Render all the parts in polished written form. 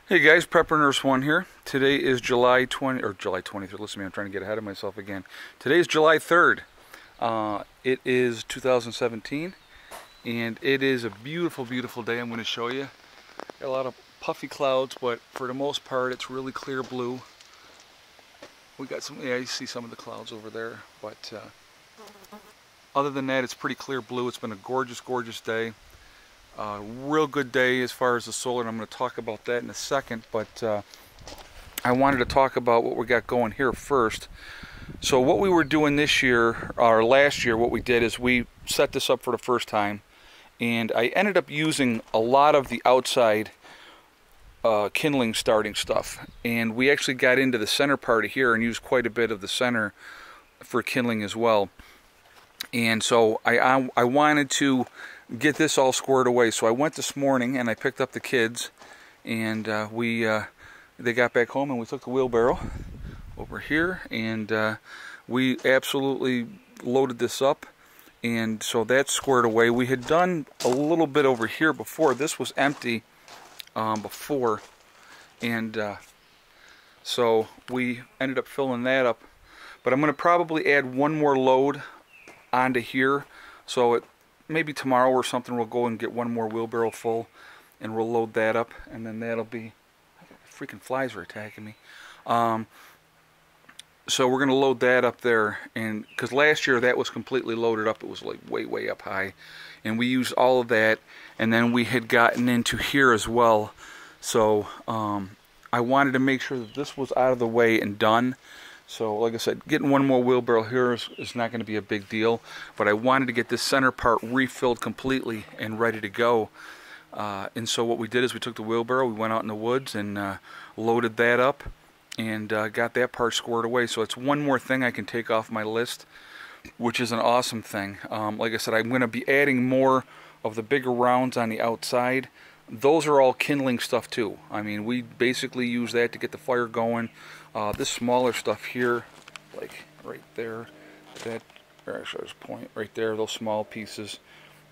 Hey guys, Prepper Nurse 1 here. Today is July 23rd. Listen to me, I'm trying to get ahead of myself again. Today is July 3rd. It is 2017, and it is a beautiful, beautiful day. I'm going to show you. Got a lot of puffy clouds, but for the most part, it's really clear blue. We got some, yeah, you see some of the clouds over there, but other than that, it's pretty clear blue. It's been a gorgeous, gorgeous day. Real good day as far as the solar, and I'm going to talk about that in a second, but I wanted to talk about what we got going here first. So what we were doing this year, or last year, what we did is we set this up for the first time, and I ended up using a lot of the outside kindling starting stuff, and we actually got into the center part of here and used quite a bit of the center for kindling as well. And so I wanted to get this all squared away. So I went this morning and I picked up the kids, and they got back home, and we took the wheelbarrow over here, and we absolutely loaded this up, and so that's squared away. We had done a little bit over here before. This was empty before, and so we ended up filling that up, but I'm going to probably add one more load onto here, so maybe tomorrow or something we'll go and get one more wheelbarrow full, and we'll load that up, and then that'll be, freaking flies are attacking me. So we're gonna load that up there, and because last year that was completely loaded up, it was like way up high, and we used all of that, and then we had gotten into here as well. So I wanted to make sure that this was out of the way and done. So like I said, getting one more wheelbarrow here is not going to be a big deal, but I wanted to get this center part refilled completely and ready to go. And so what we did is we took the wheelbarrow, we went out in the woods and loaded that up, and got that part squared away. So it's one more thing I can take off my list, which is an awesome thing. Like I said, I'm going to be adding more of the bigger rounds on the outside. Those are all kindling stuff too. I mean, we basically use that to get the fire going. This smaller stuff here, like right there, that, or actually there's a point right there, those small pieces,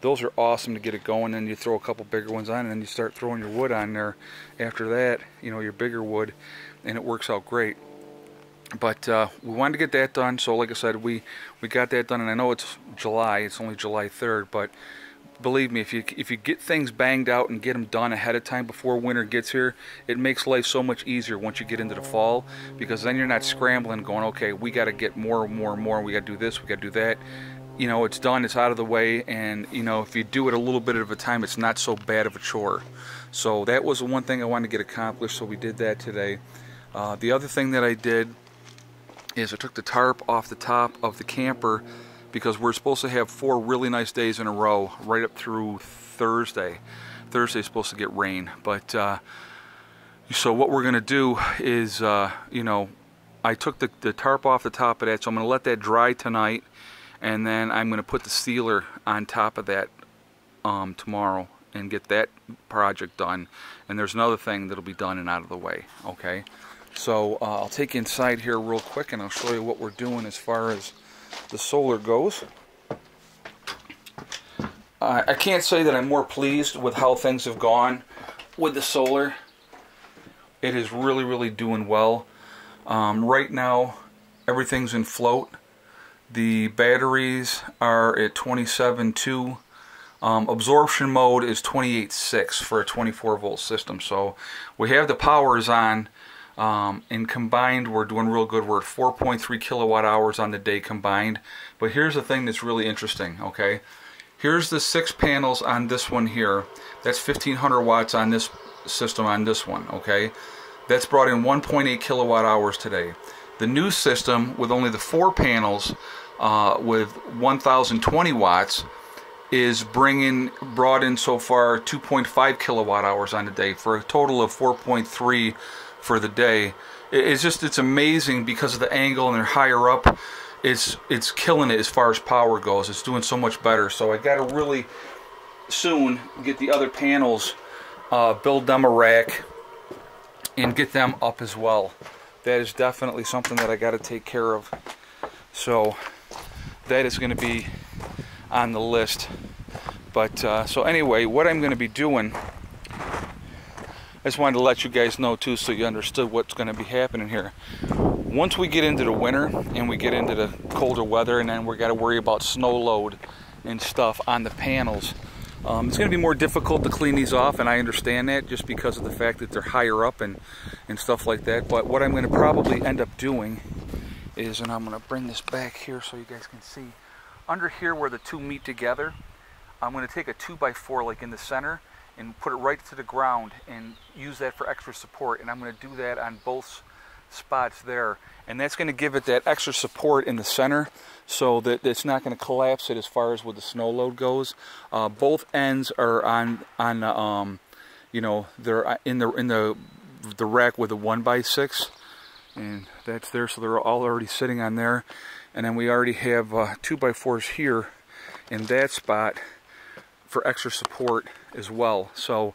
those are awesome to get it going. And you throw a couple bigger ones on, and then you start throwing your wood on there after that, you know, your bigger wood, and it works out great. But we wanted to get that done, so like I said, we got that done, and I know it's July, it's only July 3rd, but believe me, if you get things banged out and get them done ahead of time before winter gets here, it makes life so much easier once you get into the fall, because then you're not scrambling going, okay, we got to get more, we got to do this, we got to do that. You know, it's done, it's out of the way, and you know, if you do it a little bit at a time, it's not so bad of a chore. So that was the one thing I wanted to get accomplished, so we did that today. The other thing that I did is I took the tarp off the top of the camper, because we're supposed to have 4 really nice days in a row right up through Thursday. Thursday's supposed to get rain, but so what we're going to do is, you know, I took the tarp off the top of that, so I'm going to let that dry tonight, and then I'm going to put the sealer on top of that tomorrow and get that project done. And there's another thing that'll be done and out of the way, okay? So I'll take you inside here real quick, and I'll show you what we're doing as far as the solar goes. I can't say that I'm more pleased with how things have gone with the solar. It is really doing well. Right now everything's in float. The batteries are at 27.2. Absorption mode is 28.6 for a 24 volt system. So we have the powers on. And combined, we're doing real good. We're at 4.3 kilowatt hours on the day combined. But here's the thing that's really interesting, okay? Here's the 6 panels on this one here. That's 1500 watts on this system on this one, okay? That's brought in 1.8 kilowatt hours today. The new system with only the 4 panels with 1020 watts is brought in so far 2.5 kilowatt hours on the day, for a total of 4.3 for the day. It's amazing because of the angle, and they're higher up. It's killing it as far as power goes. It's doing so much better. So I got to really soon get the other panels, build them a rack, and get them up as well. That is definitely something that I got to take care of. So that is going to be on the list. But so anyway, what I'm going to be doing, I just wanted to let you guys know too, so you understood what's going to be happening here. Once we get into the winter and we get into the colder weather, and then we got to worry about snow load and stuff on the panels, it's going to be more difficult to clean these off, and I understand that just because of the fact that they're higher up and stuff like that. But what I'm going to probably end up doing is, and I'm going to bring this back here so you guys can see, under here where the two meet together, I'm going to take a 2x4 like in the center and put it right to the ground and use that for extra support, and I'm going to do that on both spots there, and that's going to give it that extra support in the center so that it's not going to collapse it as far as where the snow load goes. Both ends are on you know, they're in the rack with a 1x6, and that's there, so they're all already sitting on there. And then we already have 2x4s here in that spot for extra support as well. So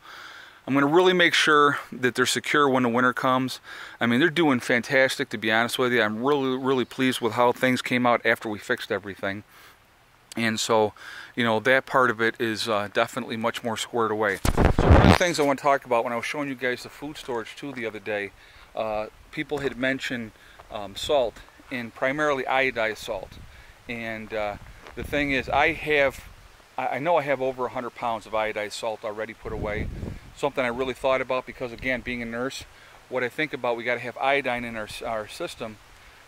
I'm going to really make sure that they're secure when the winter comes. I mean, they're doing fantastic, to be honest with you. I'm really pleased with how things came out after we fixed everything. And so, you know, that part of it is definitely much more squared away. So one of the things I want to talk about, when I was showing you guys the food storage too the other day, people had mentioned salt, and primarily iodized salt. And the thing is, I know I have over 100 pounds of iodized salt already put away. Something I really thought about because, again, being a nurse, what I think about, we got to have iodine in our system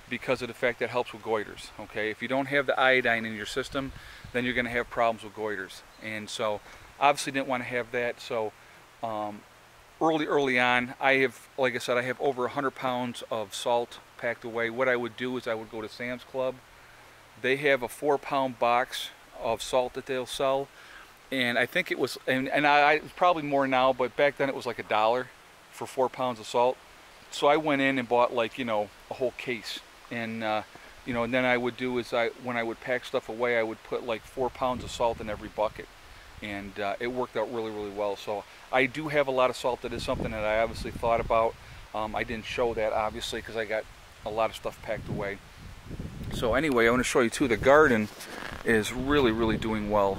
because of the fact that it helps with goiters. Okay, if you don't have the iodine in your system, then you're going to have problems with goiters. And so, obviously, didn't want to have that. So, early on, I have, like I said, I have over 100 pounds of salt packed away. What I would do is I would go to Sam's Club. They have a 4-pound box of salt that they'll sell. And I think it was, and it's probably more now, but back then it was like $1 for 4 pounds of salt. So I went in and bought, like, you know, a whole case. And, you know, and then I would do is when I would pack stuff away, I would put like 4 pounds of salt in every bucket. And it worked out really well. So I do have a lot of salt. That is something that I obviously thought about. I didn't show that, obviously, because I got a lot of stuff packed away. So anyway, I want to show you too, the garden is really doing well.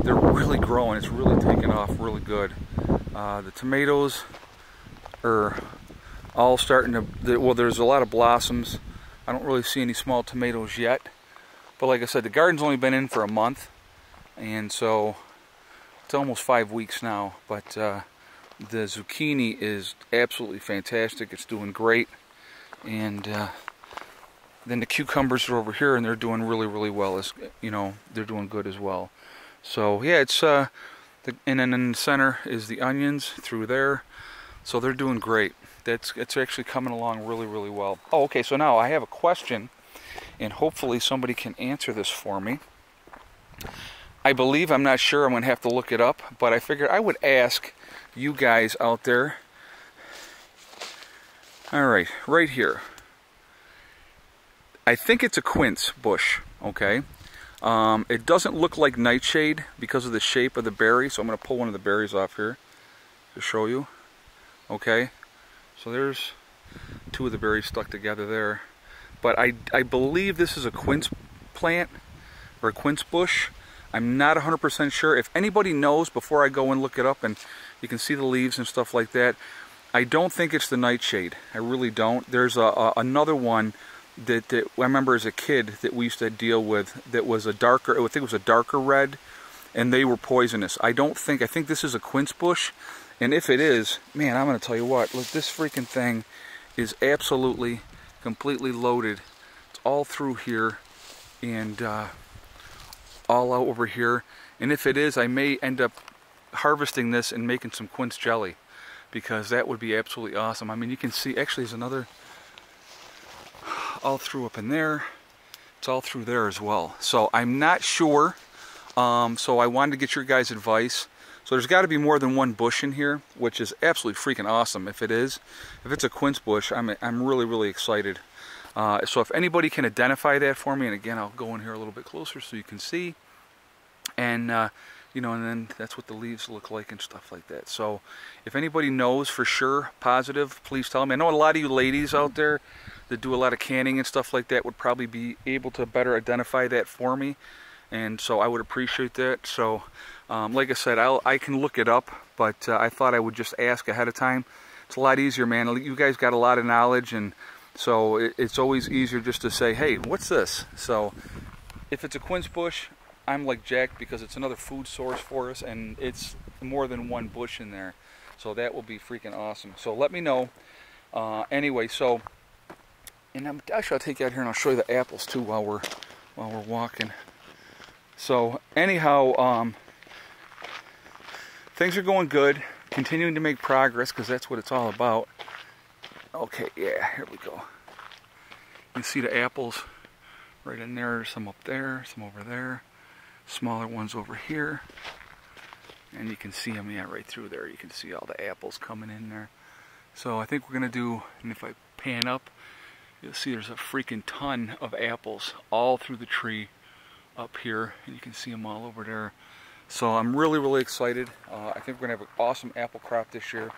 They're really growing. It's really taking off really good. The tomatoes are all starting to, well, there's a lot of blossoms. I don't really see any small tomatoes yet. But like I said, the garden's only been in for a month. And so it's almost 5 weeks now. But the zucchini is absolutely fantastic. It's doing great. And then the cucumbers are over here, and they're doing really well. As you know, they're doing good as well. So yeah, it's and then in the center is the onions through there. So they're doing great. It's actually coming along really well. Oh, okay. So now I have a question, and hopefully somebody can answer this for me. I believe, I'm not sure. I'm going to have to look it up, but I figured I would ask you guys out there. All right, right here. I think it's a quince bush, okay? It doesn't look like nightshade because of the shape of the berry, so I'm going to pull one of the berries off here to show you. Okay, so there's 2 of the berries stuck together there. But I believe this is a quince plant, or a quince bush. I'm not 100% sure. If anybody knows, before I go and look it up, and you can see the leaves and stuff like that, I don't think it's the nightshade. I really don't. There's another one that I remember as a kid that we used to deal with that was a darker, I think it was a darker red, and they were poisonous. I think this is a quince bush, and if it is, man, I'm going to tell you what, look, this freaking thing is absolutely, completely loaded. It's all through here, and all out over here, and if it is, I may end up harvesting this and making some quince jelly, because that would be absolutely awesome. I mean, you can see, actually there's another all through up in there. It's all through there as well. So I'm not sure. So I wanted to get your guys' advice. So there's got to be more than one bush in here, which is absolutely freaking awesome. If it is, if it's a quince bush, I'm really excited. So if anybody can identify that for me, and again, I'll go in here a little bit closer so you can see. And you know, and then that's what the leaves look like and stuff like that. So if anybody knows for sure, positive, please tell me. I know a lot of you ladies out there that do a lot of canning and stuff like that would probably be able to better identify that for me, and so I would appreciate that. So Like I said, I can look it up, but I thought I would just ask ahead of time. It's a lot easier, man. You guys got a lot of knowledge, and so it's always easier just to say, hey, what's this? So if it's a quince bush, I'm like jacked because it's another food source for us, and it's more than one bush in there. So that will be freaking awesome. So let me know. Anyway, so, and actually I'll take you out here and I'll show you the apples too while we're walking. So anyhow, things are going good. Continuing to make progress because that's what it's all about. Okay, yeah, here we go. You can see the apples right in there, some up there, some over there, smaller ones over here. And you can see them, yeah, right through there. You can see all the apples coming in there. So I think we're going to do, and if I pan up, you'll see there's a freaking ton of apples all through the tree up here. And you can see them all over there. So I'm really, really excited. I think we're going to have an awesome apple crop this year.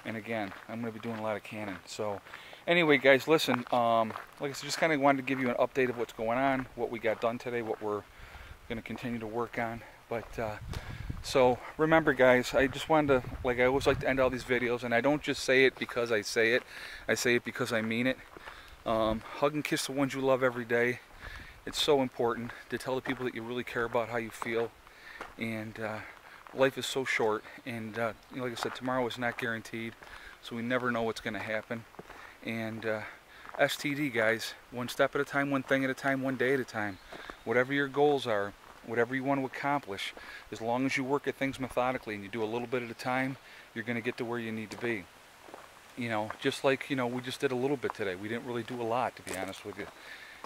And again, I'm going to be doing a lot of canning. So anyway, guys, listen, like I said, just kind of wanted to give you an update of what's going on, what we got done today, what we're going to continue to work on. But so remember, guys, I just wanted to, like I always like to end all these videos, and I don't just say it because I say it because I mean it. Hug and kiss the ones you love every day. It's so important to tell the people that you really care about how you feel. And life is so short, and you know, like I said, tomorrow is not guaranteed, so we never know what's going to happen. And STD, guys, one step at a time, one thing at a time, one day at a time. Whatever your goals are, whatever you want to accomplish, as long as you work at things methodically and you do a little bit at a time, you're going to get to where you need to be. You know, just like, you know, we just did a little bit today. We didn't really do a lot, to be honest with you.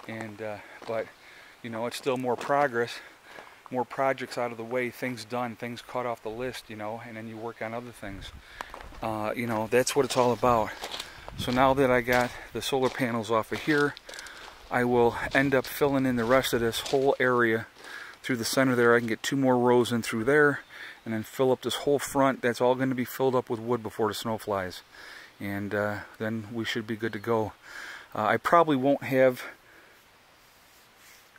And but you know, it's still more progress, more projects out of the way, things done, things caught off the list, you know, and then you work on other things. You know, that's what it's all about. So now that I got the solar panels off of here, I will end up filling in the rest of this whole area through the center there. I can get 2 more rows in through there and then fill up this whole front. That's all going to be filled up with wood before the snow flies. And then we should be good to go. I probably won't have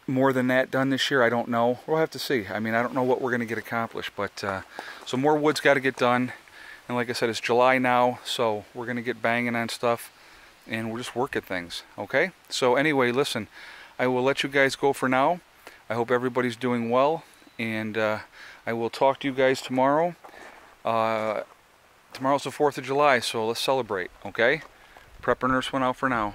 more than that done this year. I don't know. We'll have to see. I mean, I don't know what we're going to get accomplished, but so more wood's got to get done. And like I said, it's July now, so we're going to get banging on stuff, and we'll just work at things, okay? So anyway, listen, I will let you guys go for now. I hope everybody's doing well, and I will talk to you guys tomorrow. Tomorrow's the 4th of July, so let's celebrate, okay? Prepper Nurse went out for now.